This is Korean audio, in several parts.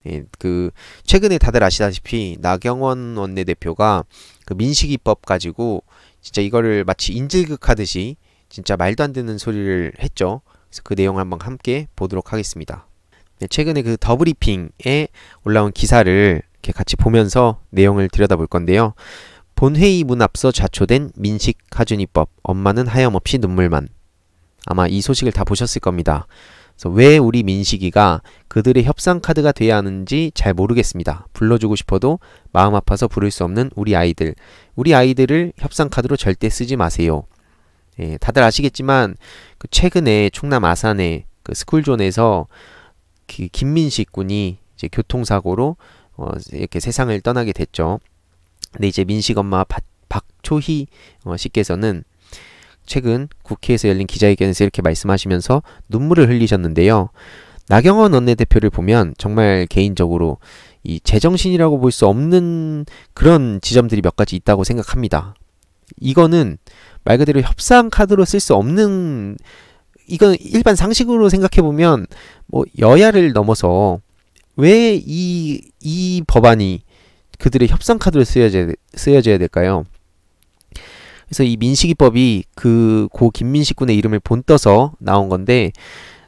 예, 최근에 다들 아시다시피 나경원 원내대표가 그 민식이법 가지고 진짜 이거를 마치 인질극하듯이 진짜 말도 안 되는 소리를 했죠. 그래서 그 내용 한번 함께 보도록 하겠습니다. 네, 최근에 그 더브리핑에 올라온 기사를 이렇게 같이 보면서 내용을 들여다볼 건데요. 본회의 문 앞서 자초된 민식 하준이법, 엄마는 하염없이 눈물만. 아마 이 소식을 다 보셨을 겁니다. 그래서 왜 우리 민식이가 그들의 협상 카드가 돼야 하는지 잘 모르겠습니다. 불러주고 싶어도 마음 아파서 부를 수 없는 우리 아이들. 우리 아이들을 협상 카드로 절대 쓰지 마세요. 예, 다들 아시겠지만 그 최근에 충남 아산의 그 스쿨존에서 그 김민식 군이 이제 교통사고로 이렇게 세상을 떠나게 됐죠. 근데 이제 민식 엄마 박초희 씨께서는 최근 국회에서 열린 기자회견에서 이렇게 말씀하시면서 눈물을 흘리셨는데요. 나경원 원내대표를 보면 정말 개인적으로 이 제정신이라고 볼 수 없는 그런 지점들이 몇 가지 있다고 생각합니다. 이거는 말 그대로 협상 카드로 쓸 수 없는, 이건 일반 상식으로 생각해보면 뭐 여야를 넘어서 왜 이 법안이 그들의 협상 카드로 쓰여져야 될까요? 그래서 이 민식이법이 고 김민식 군의 이름을 본떠서 나온 건데,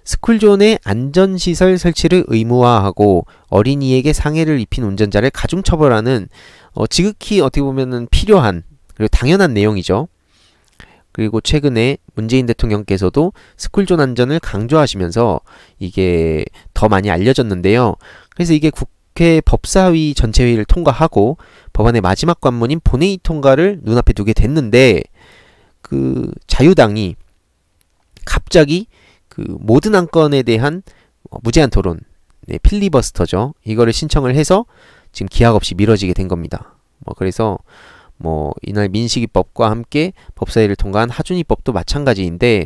스쿨존의 안전시설 설치를 의무화하고 어린이에게 상해를 입힌 운전자를 가중처벌하는 지극히 어떻게 보면은 필요한 그리고 당연한 내용이죠. 그리고 최근에 문재인 대통령께서도 스쿨존 안전을 강조하시면서 이게 더 많이 알려졌는데요. 그래서 이게 국회 법사위 전체회의를 통과하고 법안의 마지막 관문인 본회의 통과를 눈앞에 두게 됐는데, 그 자유당이 갑자기 그 모든 안건에 대한 무제한 토론, 네, 필리버스터죠. 이거를 신청을 해서 지금 기약 없이 미뤄지게 된 겁니다. 그래서 이날 민식이법과 함께 법사위를 통과한 하준이법도 마찬가지인데,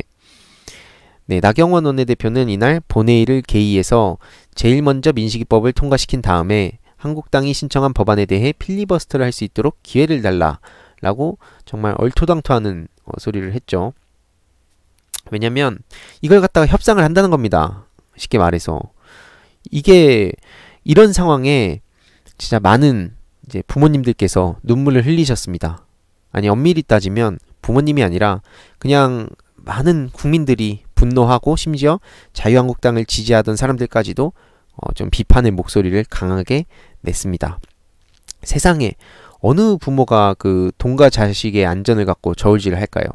네, 나경원 원내대표는 이날 본회의를 개의해서 제일 먼저 민식이법을 통과시킨 다음에 한국당이 신청한 법안에 대해 필리버스터를 할 수 있도록 기회를 달라라고 정말 얼토당토하는 소리를 했죠. 왜냐면 이걸 갖다가 협상을 한다는 겁니다. 쉽게 말해서. 이게 이런 상황에 진짜 많은 이제 부모님들께서 눈물을 흘리셨습니다. 아니, 엄밀히 따지면 부모님이 아니라 그냥 많은 국민들이 분노하고 심지어 자유한국당을 지지하던 사람들까지도 좀 비판의 목소리를 강하게 냈습니다. 세상에 어느 부모가 그 돈과 자식의 안전을 갖고 저울질을 할까요?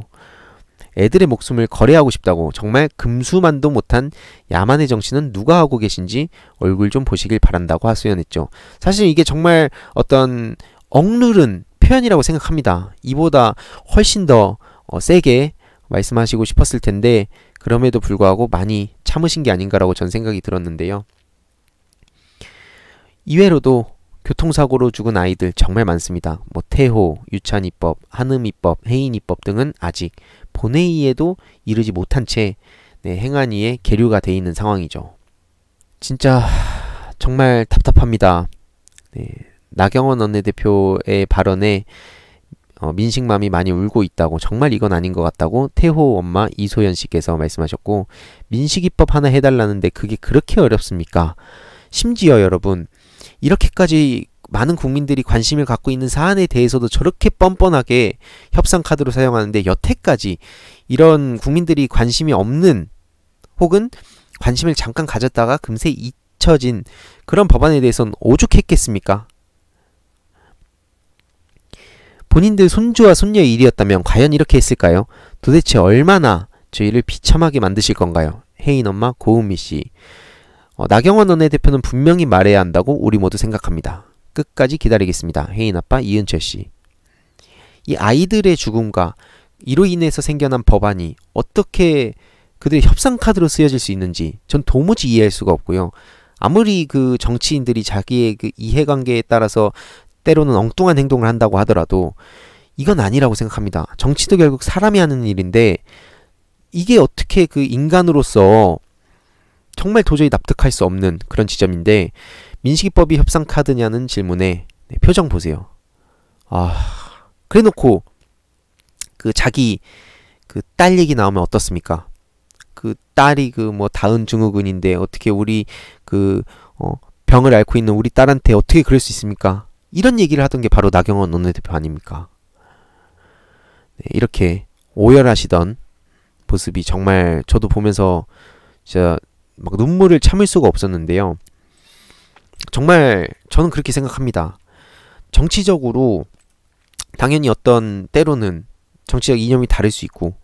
애들의 목숨을 거래하고 싶다고 정말 금수만도 못한 야만의 정신은 누가 하고 계신지 얼굴 좀 보시길 바란다고 하소연했죠. 사실 이게 정말 어떤 억누른 표현이라고 생각합니다. 이보다 훨씬 더 세게 말씀하시고 싶었을 텐데 그럼에도 불구하고 많이 참으신 게 아닌가라고 전 생각이 들었는데요. 이외로도 교통사고로 죽은 아이들 정말 많습니다. 태호, 유찬이법, 한음이법, 해인이법 등은 아직 본회의에도 이르지 못한 채 행안위에 계류가 돼 있는 상황이죠. 진짜 정말 답답합니다. 네, 나경원 원내대표의 발언에 민식맘이 많이 울고 있다고, 정말 이건 아닌 것 같다고 태호 엄마 이소연 씨께서 말씀하셨고, 민식이법 하나 해달라는데 그게 그렇게 어렵습니까? 심지어 여러분, 이렇게까지 많은 국민들이 관심을 갖고 있는 사안에 대해서도 저렇게 뻔뻔하게 협상 카드로 사용하는데, 여태까지 이런 국민들이 관심이 없는, 혹은 관심을 잠깐 가졌다가 금세 잊혀진 그런 법안에 대해서는 오죽했겠습니까? 본인들 손주와 손녀의 일이었다면 과연 이렇게 했을까요? 도대체 얼마나 저희를 비참하게 만드실 건가요? 혜인 엄마 고은미 씨. 나경원 원내대표는 분명히 말해야 한다고 우리 모두 생각합니다. 끝까지 기다리겠습니다. 혜인 아빠 이은철 씨. 이 아이들의 죽음과 이로 인해서 생겨난 법안이 어떻게 그들의 협상 카드로 쓰여질 수 있는지 전 도무지 이해할 수가 없고요. 아무리 그 정치인들이 자기의 그 이해관계에 따라서 때로는 엉뚱한 행동을 한다고 하더라도 이건 아니라고 생각합니다. 정치도 결국 사람이 하는 일인데, 이게 어떻게 그 인간으로서 정말 도저히 납득할 수 없는 그런 지점인데, 민식이법이 협상 카드냐는 질문에 표정 보세요. 그래놓고 그 자기 그 딸 얘기 나오면 어떻습니까? 그 딸이 다은 증후군인데 어떻게 우리 병을 앓고 있는 우리 딸한테 어떻게 그럴 수 있습니까? 이런 얘기를 하던 게 바로 나경원 원내대표 아닙니까? 네, 이렇게 오열하시던 모습이 정말 저도 보면서 진짜 막 눈물을 참을 수가 없었는데요. 정말 저는 그렇게 생각합니다. 정치적으로 당연히 어떤 때로는 정치적 이념이 다를 수 있고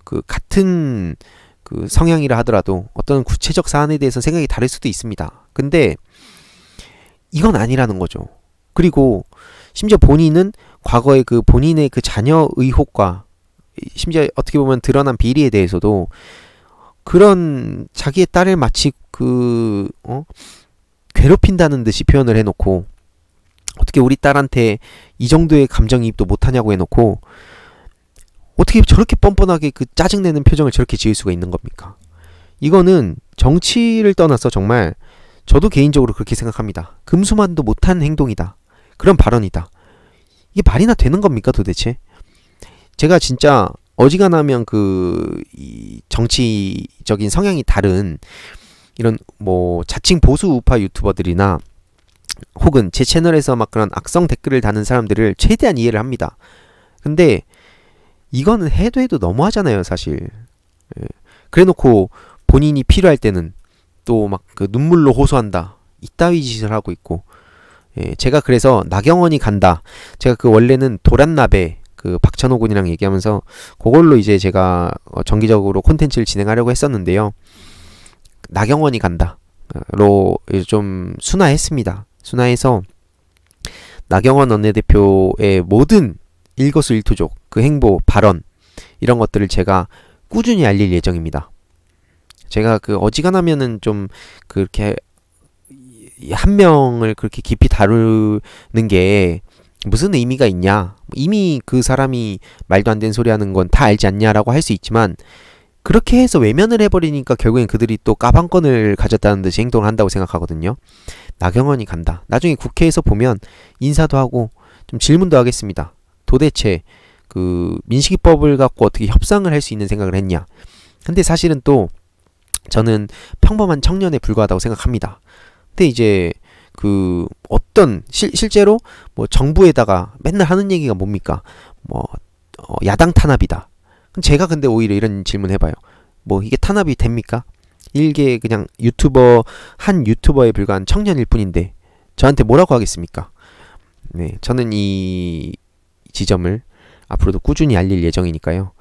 그 같은 그 성향이라 하더라도 어떤 구체적 사안에 대해서 생각이 다를 수도 있습니다. 근데 이건 아니라는 거죠. 그리고 심지어 본인은 과거에 그 본인의 그 자녀 의혹과 심지어 어떻게 보면 드러난 비리에 대해서도 그런 자기의 딸을 마치 괴롭힌다는 듯이 표현을 해놓고 어떻게 우리 딸한테 이 정도의 감정이입도 못하냐고 해놓고 어떻게 저렇게 뻔뻔하게 그 짜증내는 표정을 저렇게 지을 수가 있는 겁니까? 이거는 정치를 떠나서 정말 저도 개인적으로 그렇게 생각합니다. 금수만도 못한 행동이다. 그런 발언이다. 이게 말이나 되는 겁니까 도대체? 제가 진짜 어지간하면 이 정치적인 성향이 다른 이런 뭐 자칭 보수 우파 유튜버들이나 혹은 제 채널에서 막 그런 악성 댓글을 다는 사람들을 최대한 이해를 합니다. 근데 이거는 해도 너무하잖아요 사실. 예. 그래놓고 본인이 필요할 때는 또 막 그 눈물로 호소한다 이따위 짓을 하고 있고. 예, 제가 그래서 나경원이 간다, 제가 그 원래는 도란나베 그 박찬호 군이랑 얘기하면서 그걸로 이제 제가 정기적으로 콘텐츠를 진행하려고 했었는데요. 나경원이 간다로 좀 순화했습니다. 순화해서 나경원 원내대표의 모든 일거수일투족, 그 행보, 발언 이런 것들을 제가 꾸준히 알릴 예정입니다. 제가 그 어지간하면은 좀 그렇게 한 명을 그렇게 깊이 다루는 게 무슨 의미가 있냐, 이미 그 사람이 말도 안 되는 소리 하는 건 다 알지 않냐라고 할 수 있지만 그렇게 해서 외면을 해버리니까 결국엔 그들이 또 까방권을 가졌다는 듯이 행동을 한다고 생각하거든요. 나경원이 간다. 나중에 국회에서 보면 인사도 하고 좀 질문도 하겠습니다. 도대체 그 민식이법을 갖고 어떻게 협상을 할 수 있는 생각을 했냐. 근데 사실은 또 저는 평범한 청년에 불과하다고 생각합니다. 근데 이제 그 어떤 실제로 뭐 정부에다가 맨날 하는 얘기가 뭡니까? 뭐 야당 탄압이다. 제가 근데 오히려 이런 질문 해봐요. 뭐 이게 탄압이 됩니까? 일개 그냥 한 유튜버에 불과한 청년일 뿐인데 저한테 뭐라고 하겠습니까? 네, 저는 이 지점을 앞으로도 꾸준히 알릴 예정이니까요.